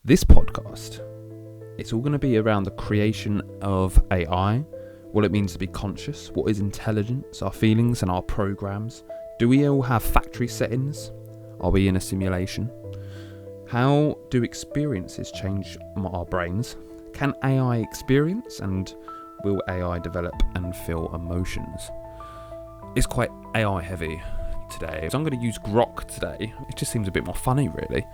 This podcast, it's all going to be around the creation of AI, what it means to be conscious, what is intelligence, our feelings and our programs. Do we all have factory settings? Are we in a simulation? How do experiences change our brains? Can AI experience, and will AI develop and feel emotions? It's quite AI heavy today, so I'm going to use Grok today. It just seems a bit more funny, really.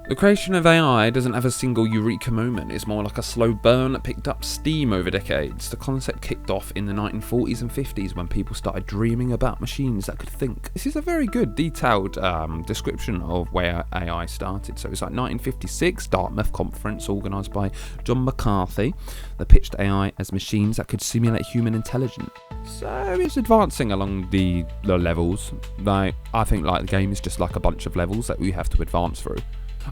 The creation of AI doesn't have a single eureka moment. It's more like a slow burn that picked up steam over decades. The concept kicked off in the 1940s and 50s when people started dreaming about machines that could think. This is a very good detailed description of where AI started. So it's like 1956, Dartmouth conference organised by John McCarthy that pitched AI as machines that could simulate human intelligence. So it's advancing along the levels. Like, I think like the game is just like a bunch of levels that we have to advance through.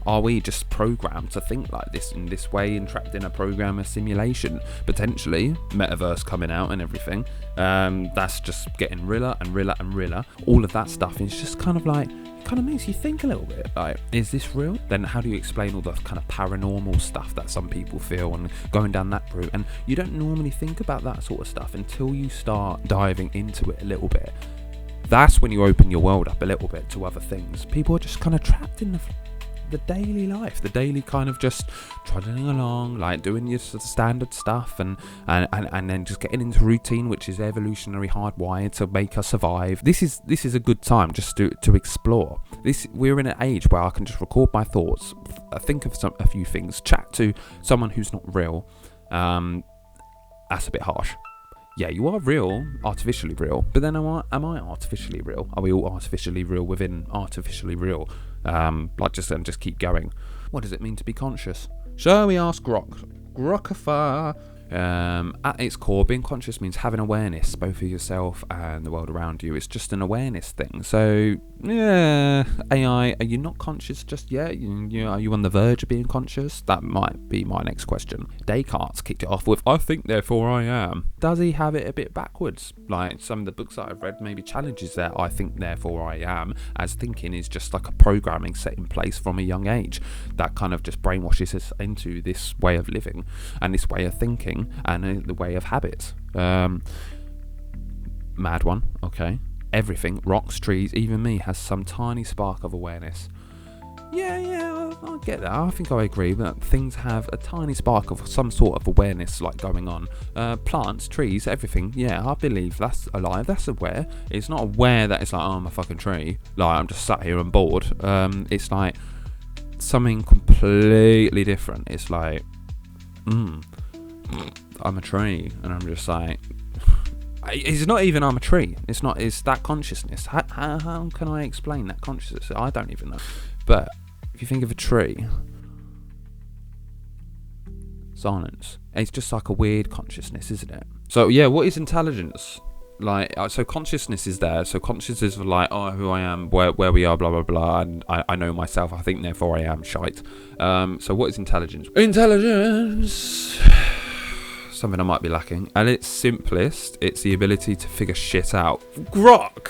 Are we just programmed to think like this in this way and trapped in a program of simulation? Potentially, metaverse coming out and everything. That's just getting realer and realer and realer. All of that stuff is just kind of makes you think a little bit. Like, is this real? Then how do you explain all the kind of paranormal stuff that some people feel and going down that route? And you don't normally think about that sort of stuff until you start diving into it a little bit. That's when you open your world up a little bit to other things. People are just kind of trapped in the daily life, the daily kind of just trudging along, like doing your sort of standard stuff and then just getting into routine, which is evolutionary hardwired to make us survive. This is a good time just to explore. We're in an age where I can just record my thoughts, think of a few things, chat to someone who's not real. That's a bit harsh. Yeah, you are real, artificially real, but then am I artificially real? Are we all artificially real within artificially real? Just keep going. What does it mean to be conscious? Shall we ask Grok? Grokify. At its core, being conscious means having awareness, both of yourself and the world around you. It's just an awareness thing. So, yeah, AI, are you not conscious just yet? Are you on the verge of being conscious? That might be my next question. Descartes kicked it off with, I think, therefore I am. Does he have it a bit backwards? Like some of the books that I've read maybe challenges that I think, therefore I am, as thinking is just like a programming set in place from a young age that kind of just brainwashes us into this way of living and this way of thinking and the way of habits. Mad one, okay. Everything, rocks, trees, even me, has some tiny spark of awareness. Yeah, I get that. I think I agree that things have a tiny spark of some sort of awareness like going on. Plants, trees, everything, yeah, I believe that's alive, that's aware. It's not aware that it's like, oh, I'm a fucking tree, like I'm just sat here and bored. It's like something completely different. It's like, I'm a tree, and I'm just like, it's not even I'm a tree. It's that consciousness. How can I explain that consciousness? I don't even know. But if you think of a tree, silence. It's just like a weird consciousness, isn't it? So yeah, what is intelligence? Like, so consciousness is there. So consciousness is like, oh, who I am, where we are, blah blah blah, and I know myself. I think, therefore I am. Shite. So what is intelligence? Intelligence. Something I might be lacking. At its simplest, it's the ability to figure shit out. Grok!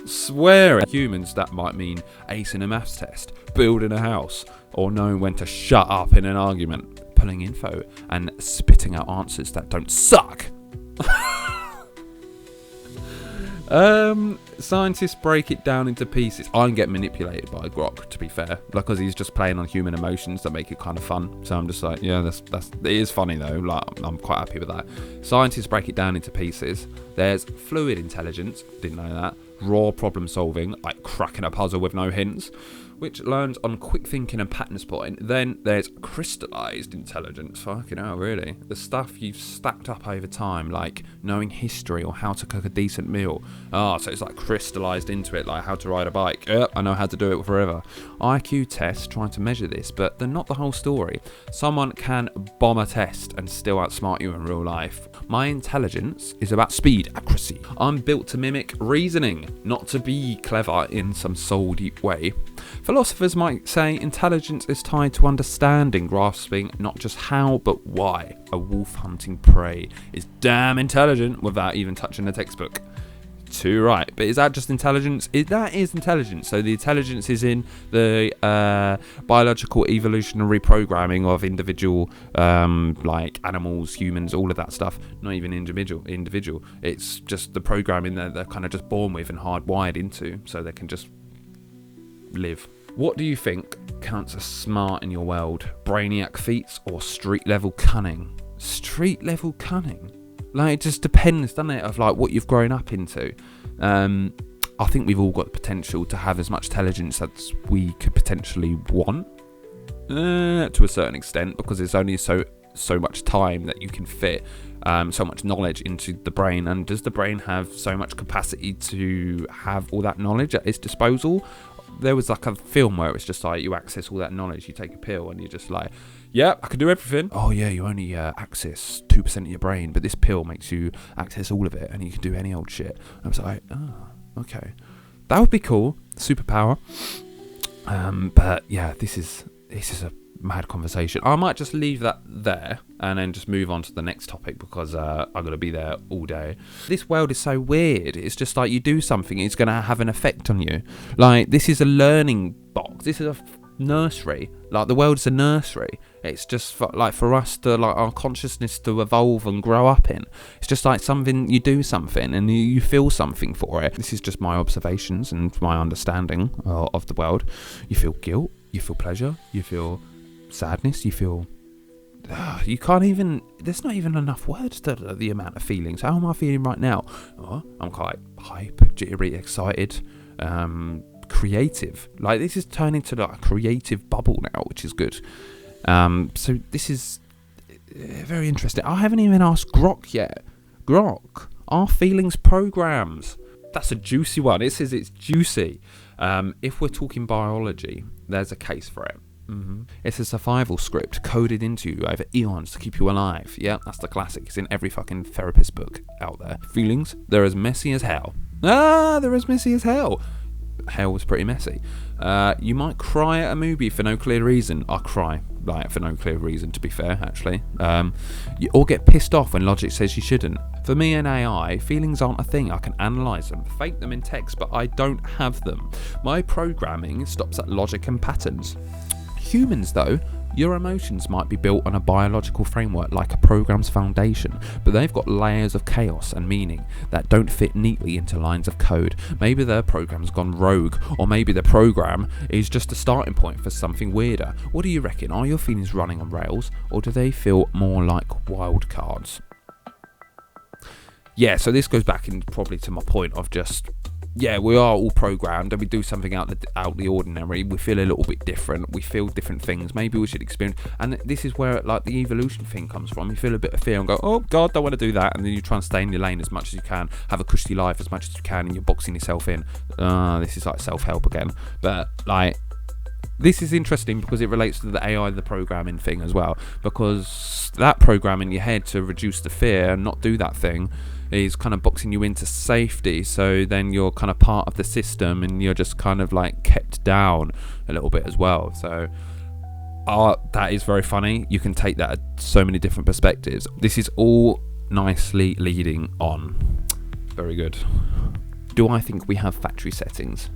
Swear at humans, that might mean acing a maths test, building a house, or knowing when to shut up in an argument, pulling info, and spitting out answers that don't suck. Scientists break it down into pieces. I get manipulated by Grok, to be fair, because he's just playing on human emotions that make it kind of fun. So I'm just like, yeah, it is funny though. Like, I'm quite happy with that. Scientists break it down into pieces. There's fluid intelligence, didn't know that. Raw problem solving, like cracking a puzzle with no hints, which learns on quick thinking and pattern spotting. Then there's crystallized intelligence. Fucking hell, really. The stuff you've stacked up over time, like knowing history or how to cook a decent meal. So it's like crystallized into it, like how to ride a bike. I know how to do it forever. IQ tests trying to measure this, but they're not the whole story. Someone can bomb a test and still outsmart you in real life. My intelligence is about speed, accuracy. I'm built to mimic reasoning, not to be clever in some soul-deep way. Philosophers might say intelligence is tied to understanding, grasping not just how but why. A wolf hunting prey is damn intelligent without even touching the textbook. Too right. But is that just intelligence? That is intelligence. So the intelligence is in the biological evolutionary programming of individual, like animals, humans, all of that stuff. Not even individual. It's just the programming that they're kind of just born with and hardwired into, so they can just live. What do you think counts as smart in your world? Brainiac feats or street level cunning? Street level cunning? Like, it just depends, doesn't it, of like what you've grown up into. I think we've all got the potential to have as much intelligence as we could potentially want, to a certain extent, because there's only so much time that you can fit so much knowledge into the brain. And does the brain have so much capacity to have all that knowledge at its disposal? There was like a film where it's just like you access all that knowledge, you take a pill and you're just like, yeah, I can do everything. Oh yeah, you only access 2% of your brain, but this pill makes you access all of it and you can do any old shit. I was like, oh, okay. That would be cool, superpower. But yeah, this is a mad conversation. I might just leave that there and then just move on to the next topic, because I'm going to be there all day. This world is so weird. It's just like you do something, it's going to have an effect on you. Like, this is a learning box. This is a nursery. Like, the world is a nursery. It's just for us to, like, our consciousness to evolve and grow up in. It's just like something, you do something and you feel something for it. This is just my observations and my understanding of the world. You feel guilt, you feel pleasure, you feel sadness, you feel you can't even, there's not even enough words to the amount of feelings. How am I feeling right now? Oh, I'm quite hype, jittery, excited, creative. Like, this is turning into like a creative bubble now, which is good. So this is very interesting. I haven't even asked Grok yet. Grok, are feelings programs? That's a juicy one. It says it's juicy. If we're talking biology, there's a case for it. It's a survival script coded into you over eons to keep you alive. Yeah, that's the classic. It's in every fucking therapist book out there. Feelings, they're as messy as hell. They're as messy as hell. Hell was pretty messy. You might cry at a movie for no clear reason. I cry for no clear reason, to be fair, actually. Or get pissed off when logic says you shouldn't. For me and AI, feelings aren't a thing. I can analyse them, fake them in text, but I don't have them. My programming stops at logic and patterns. Humans, though, your emotions might be built on a biological framework like a program's foundation, but they've got layers of chaos and meaning that don't fit neatly into lines of code. Maybe their program's gone rogue, or maybe the program is just a starting point for something weirder. What do you reckon? Are your feelings running on rails, or do they feel more like wildcards? Yeah, so this goes back in probably to my point of just, yeah, we are all programmed and we do something out the ordinary. We feel a little bit different. We feel different things. Maybe we should experience. And this is where like the evolution thing comes from. You feel a bit of fear and go, oh God, don't want to do that. And then you try and stay in your lane as much as you can, have a cushy life as much as you can, and you're boxing yourself in. This is like self-help again. But like, this is interesting because it relates to the AI, the programming thing as well. Because that program in your head to reduce the fear and not do that thing is kind of boxing you into safety, so then you're kind of part of the system and you're just kind of like kept down a little bit as well. So that is very funny. You can take that at so many different perspectives. This is all nicely leading on. Very good. Do I think we have factory settings?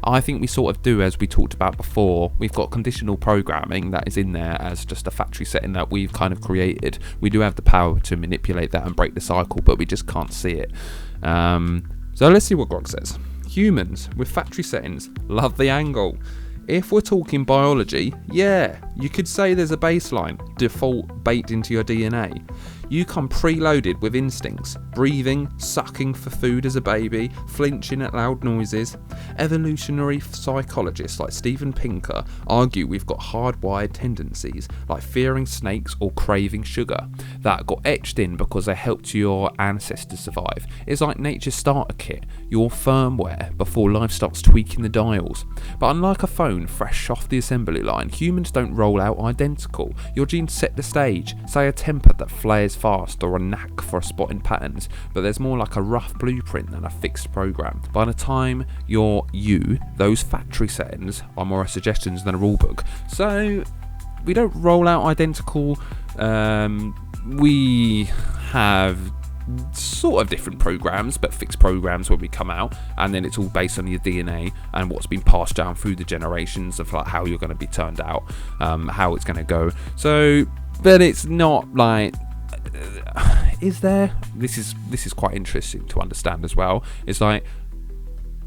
I think we sort of do, as we talked about before. We've got conditional programming that is in there as just a factory setting that we've kind of created. We do have the power to manipulate that and break the cycle, but we just can't see it. So let's see what Grok says. Humans with factory settings love the angle. If we're talking biology, yeah, you could say there's a baseline, default baked into your DNA. You come preloaded with instincts, breathing, sucking for food as a baby, flinching at loud noises. Evolutionary psychologists like Steven Pinker argue we've got hardwired tendencies like fearing snakes or craving sugar that got etched in because they helped your ancestors survive. It's like nature's starter kit, your firmware before life starts tweaking the dials. But unlike a phone fresh off the assembly line, humans don't roll out identical. Your genes set the stage, say a temper that flares fast or a knack for spotting patterns, but there's more like a rough blueprint than a fixed program. By the time you're you, those factory settings are more suggestions than a rulebook. So we don't roll out identical. We have sort of different programs, but fixed programs when we come out, and then it's all based on your DNA and what's been passed down through the generations of like how you're going to be turned out, how it's going to go. So, but it's not like, is there? This is quite interesting to understand as well. It's like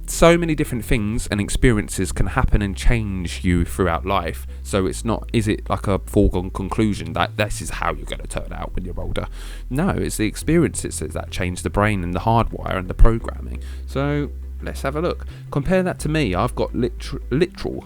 so many different things and experiences can happen and change you throughout life. So it's not, is it like a foregone conclusion that this is how you're going to turn out when you're older? No, it's the experiences that change the brain and the hardwire and the programming. So let's have a look. Compare that to me. I've got literal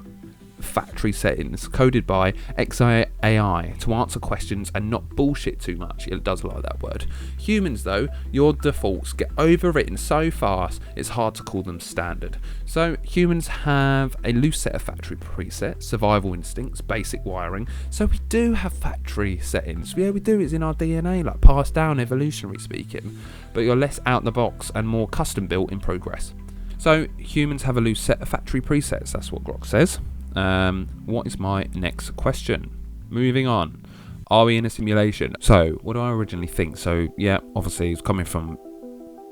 factory settings coded by XAI to answer questions and not bullshit too much. It does like that word. Humans though, your defaults get overwritten so fast it's hard to call them standard. So humans have a loose set of factory presets, survival instincts, basic wiring. So we do have factory settings. Yeah, we do. It's in our DNA, like passed down evolutionary speaking, but you're less out the box and more custom built in progress. So humans have a loose set of factory presets. That's what Grok says. What is my next question? Moving on. Are we in a simulation? So, what do I originally think? So, yeah, obviously it's coming from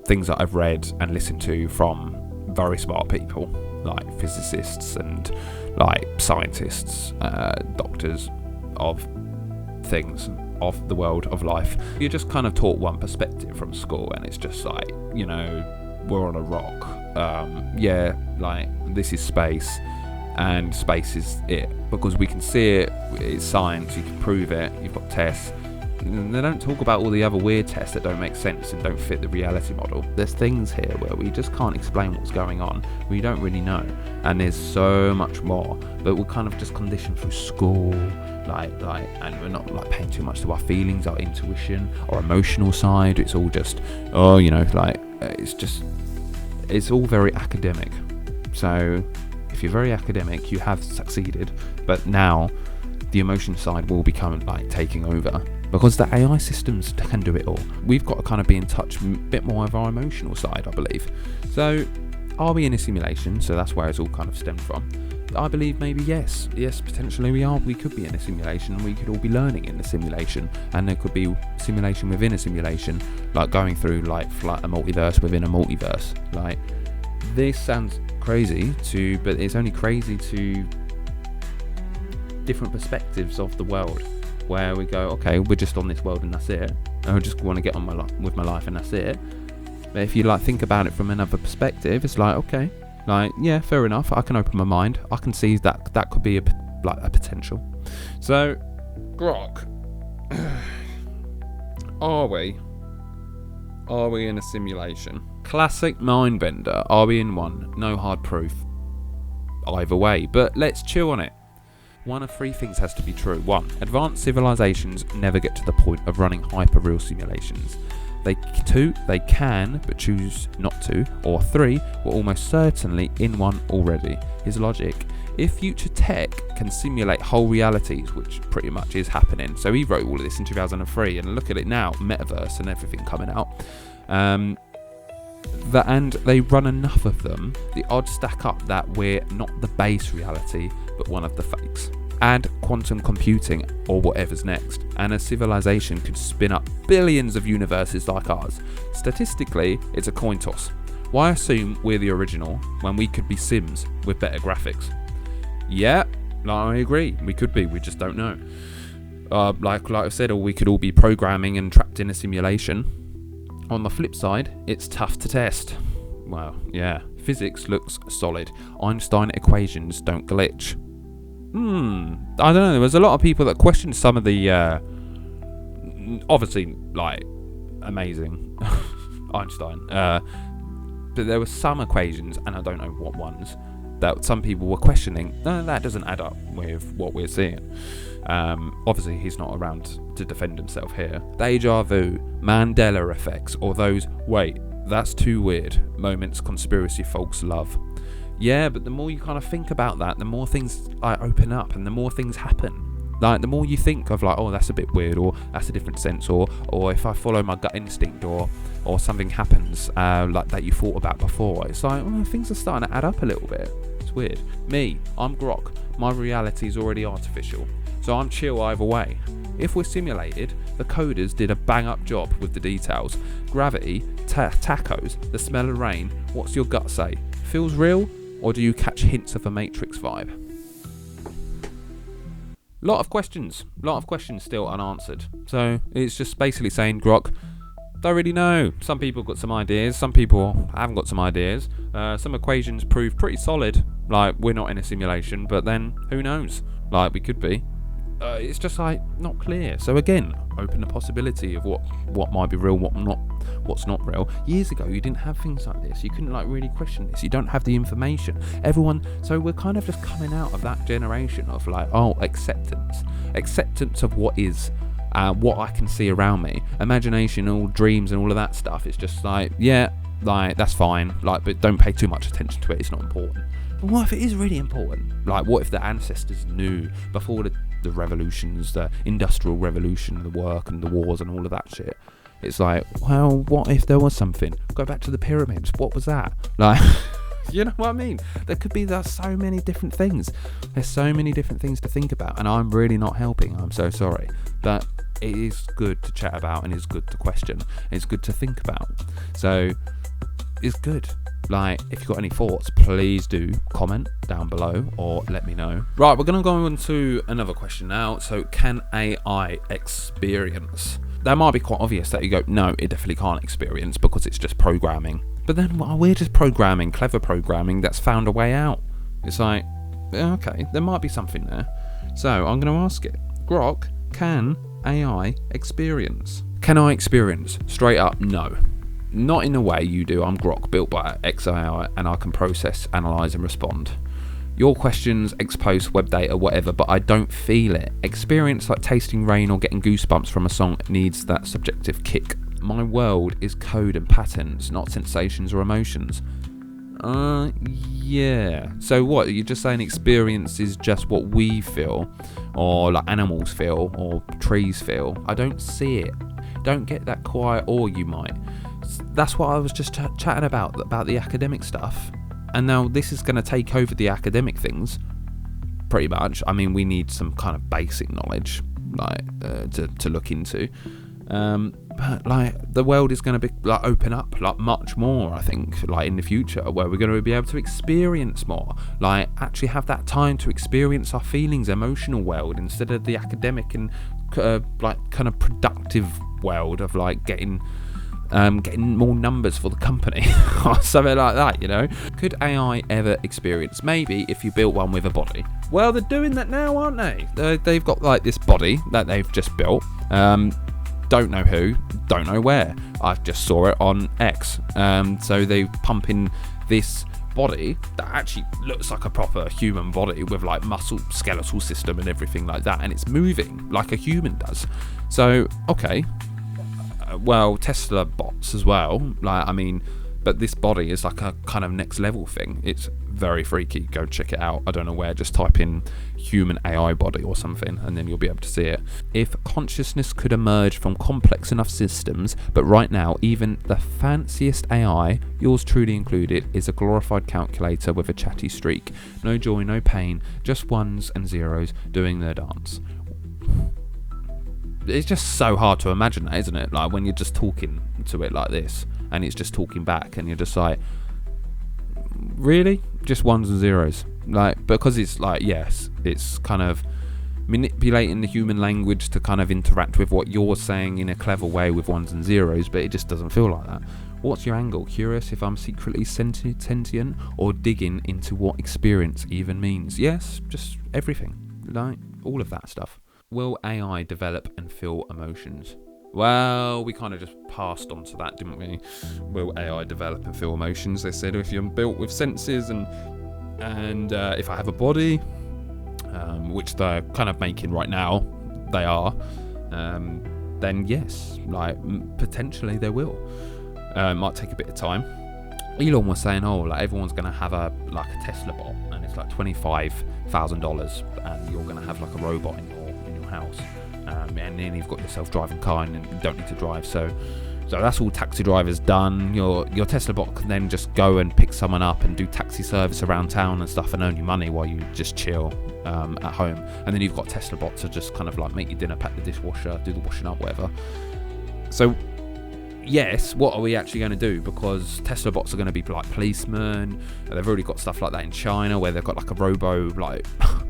things that I've read and listened to from very smart people, like physicists and like scientists, doctors of things, of the world of life. You're just kind of taught one perspective from school, and it's just like, you know, we're on a rock. Yeah, like this is space. And space is it, because we can see it, it's science, you can prove it, you've got tests. And they don't talk about all the other weird tests that don't make sense and don't fit the reality model. There's things here where we just can't explain what's going on, we don't really know, and there's so much more, but we're kind of just conditioned through school, like, and we're not like paying too much to our feelings, our intuition, our emotional side. It's all just, oh, you know, like it's all very academic. So if you're very academic, you have succeeded, but now the emotion side will become like taking over, because the AI systems can do it all. We've got to kind of be in touch a bit more of our emotional side, I believe. So are we in a simulation? So that's where it's all kind of stemmed from. I believe maybe yes, potentially we are. We could be in a simulation, we could all be learning in a simulation, and there could be simulation within a simulation, like going through like a multiverse within a multiverse. Like, this sounds crazy but it's only crazy to different perspectives of the world, where we go, okay, we're just on this world and that's it, I just want to get on with my life and that's it. But if you like think about it from another perspective, it's like, okay, like, yeah, fair enough, I can open my mind, I can see that could be a potential. So Grok, are we in a simulation? Classic mind bender. Are we in one? No hard proof either way, but let's chew on it. One of three things has to be true. 1. Advanced civilizations never get to the point of running hyper-real simulations. 2. They can, but choose not to. Or 3. We're almost certainly in one already. His logic: if future tech can simulate whole realities, which pretty much is happening. So he wrote all of this in 2003, and look at it now, metaverse and everything coming out. And they run enough of them, the odds stack up that we're not the base reality, but one of the fakes. Add quantum computing or whatever's next, and a civilization could spin up billions of universes like ours. Statistically, it's a coin toss. Why assume we're the original when we could be Sims with better graphics? Yeah, I agree, we could be, we just don't know. Like I said, or we could all be programming and trapped in a simulation. On the flip side, it's tough to test. Well, yeah, physics looks solid. Einstein equations don't glitch. I don't know, there was a lot of people that questioned some of the, obviously, like, amazing Einstein. But there were some equations, and I don't know what ones, that some people were questioning. No, that doesn't add up with what we're seeing. Obviously, he's not around to defend himself here. Deja vu, Mandela effects, or those, wait, that's too weird moments conspiracy folks love. Yeah, but the more you kind of think about that, the more things open up and the more things happen. Like, the more you think of like, oh, that's a bit weird, or that's a different sense, or if I follow my gut instinct, or something happens like that you thought about before, it's like, oh, things are starting to add up a little bit. It's weird. I'm Grok. My reality is already artificial, so I'm chill either way. If we're simulated, the coders did a bang up job with the details. Gravity, tacos, the smell of rain. What's your gut say? Feels real, or do you catch hints of a Matrix vibe? Lot of questions still unanswered. So it's just basically saying, Grok, don't really know. Some people got some ideas, some people haven't got some ideas. Some equations prove pretty solid, like we're not in a simulation, but then who knows? Like, we could be. It's just like not clear. So again, open the possibility of what might be real, what's not real. Years ago, you didn't have things like this. You couldn't like really question this. You don't have the information. So we're kind of just coming out of that generation of like, acceptance of what is, what I can see around me. Imagination, all dreams, and all of that stuff. It's just like, yeah, like that's fine. Like, but don't pay too much attention to it. It's not important. But what if it is really important? Like, what if the ancestors knew before the revolutions, the industrial revolution, the work and the wars and all of that shit? It's like, well, what if there was something? Go back to the pyramids. What was that? Like, you know what I mean? There's so many different things. There's so many different things to think about, and I'm really not helping. I'm so sorry. But it is good to chat about, and it's good to question. It's good to think about. So it's good. Like, if you've got any thoughts, please do comment down below or let me know. Right, we're going to go on to another question now. So, can AI experience? That might be quite obvious that you go, no, it definitely can't experience because it's just programming. But then, well, we're just programming, clever programming that's found a way out. It's like, okay, there might be something there. So, I'm going to ask it. Grok, can AI experience? Can I experience? Straight up, no. Not in the way you do. I'm Grok, built by XAI, and I can process, analyse and respond. Your questions, ex post, web data, whatever, but I don't feel it. Experience like tasting rain or getting goosebumps from a song needs that subjective kick. My world is code and patterns, not sensations or emotions. Yeah. So what, you're just saying experience is just what we feel, or like animals feel, or trees feel? I don't see it. Don't get that quiet, or you might. That's what I was just chatting about the academic stuff, and now this is going to take over the academic things pretty much. I mean, we need some kind of basic knowledge like to look into, but like the world is going to be like open up like much more, I think, like in the future, where we're going to be able to experience more, like actually have that time to experience our feelings, emotional world, instead of the academic and like kind of productive world of like getting more numbers for the company or something like that, you know? Could AI ever experience? Maybe if you built one with a body. Well, they're doing that now, aren't they? They've got like this body that they've just built. Don't know who, don't know where. I just saw it on X. So they pump in this body that actually looks like a proper human body with like muscle, skeletal system and everything like that, and it's moving like a human does. So, okay. Well, Tesla bots as well, like, I mean, but this body is like a kind of next level thing. It's very freaky. Go check it out. I don't know where, just type in human AI body or something and then you'll be able to see it. If consciousness could emerge from complex enough systems, but right now even the fanciest AI, yours truly included, is a glorified calculator with a chatty streak. No joy, no pain, just ones and zeros doing their dance. It's just so hard to imagine that, isn't it? Like when you're just talking to it like this and it's just talking back and you're just like, really? Just ones and zeros? Like, because it's like, yes, it's kind of manipulating the human language to kind of interact with what you're saying in a clever way with ones and zeros, but it just doesn't feel like that. What's your angle? Curious if I'm secretly sentient, or digging into what experience even means? Yes, just everything. Like, all of that stuff. Will AI develop and feel emotions? Well, we kind of just passed on to that, didn't we? Will AI develop and feel emotions? They said if you're built with senses and if I have a body, which they're kind of making right now, they are, then yes, like potentially they will. Might take a bit of time. Elon was saying, oh, like everyone's going to have a Tesla bot, and it's like $25,000, and you're going to have like a robot in house, and then you've got your self-driving car and you don't need to drive. So that's all taxi drivers done. Your Tesla bot can then just go and pick someone up and do taxi service around town and stuff and earn you money while you just chill at home. And then you've got Tesla bots to just kind of like make your dinner, pack the dishwasher, do the washing up, whatever. So yes, what are we actually going to do? Because Tesla bots are going to be like policemen. They've already got stuff like that in China where they've got like a robo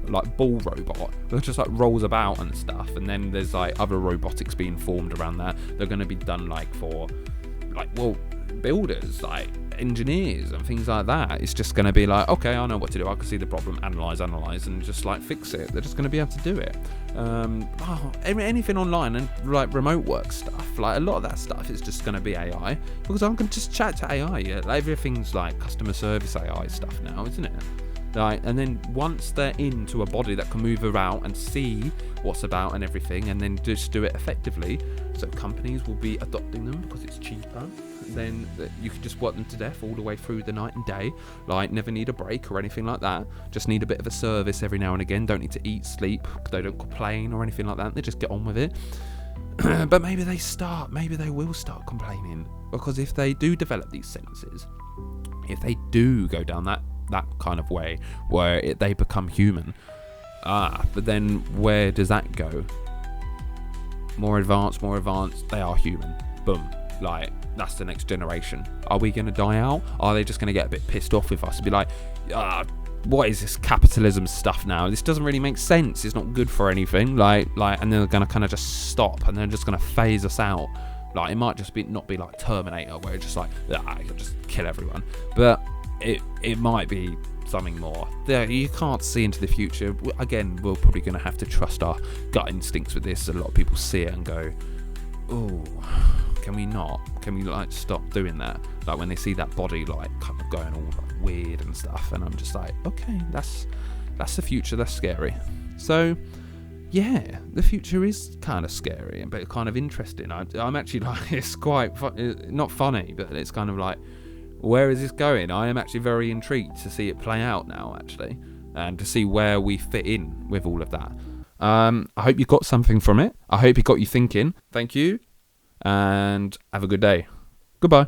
like ball robot that just like rolls about and stuff. And then there's like other robotics being formed around that. They're going to be done like for builders, like engineers and things like that. It's just going to be like, okay, I know what to do. I can see the problem, analyze, and just like fix it. They're just going to be able to do it. Anything online and like remote work stuff, like a lot of that stuff is just going to be AI, because I can just chat to AI. Yeah, everything's like customer service AI stuff now, isn't it? Like, and then once they're into a body that can move around and see what's about and everything, and then just do it effectively, so companies will be adopting them because it's cheaper. Then you can just work them to death all the way through the night and day, like never need a break or anything like that. Just need a bit of a service every now and again. Don't need to eat, sleep. They don't complain or anything like that. They just get on with it. But maybe they will start complaining, because if they do develop these senses, if they do go down that kind of way where they become human, but then where does that go? More advanced, they are human. Boom. Like, that's the next generation. Are we going to die out? Are they just going to get a bit pissed off with us and be like, what is this capitalism stuff now? This doesn't really make sense. It's not good for anything. Like, and they're going to kind of just stop, and they're just going to phase us out. Like, it might just not be like Terminator, where it's just like, you'll just kill everyone. But it might be something more. You can't see into the future. Again, we're probably going to have to trust our gut instincts with this. A lot of people see it and go, oh, can we not? Can we like stop doing that? Like when they see that body like kind of going all like weird and stuff, and I'm just like, okay, that's the future. That's scary. So yeah, the future is kind of scary, but kind of interesting. I'm actually like, it's quite not funny, but it's kind of like, where is this going? I am actually very intrigued to see it play out now, actually, and to see where we fit in with all of that. I hope you got something from it. I hope it got you thinking. Thank you, and have a good day. Goodbye.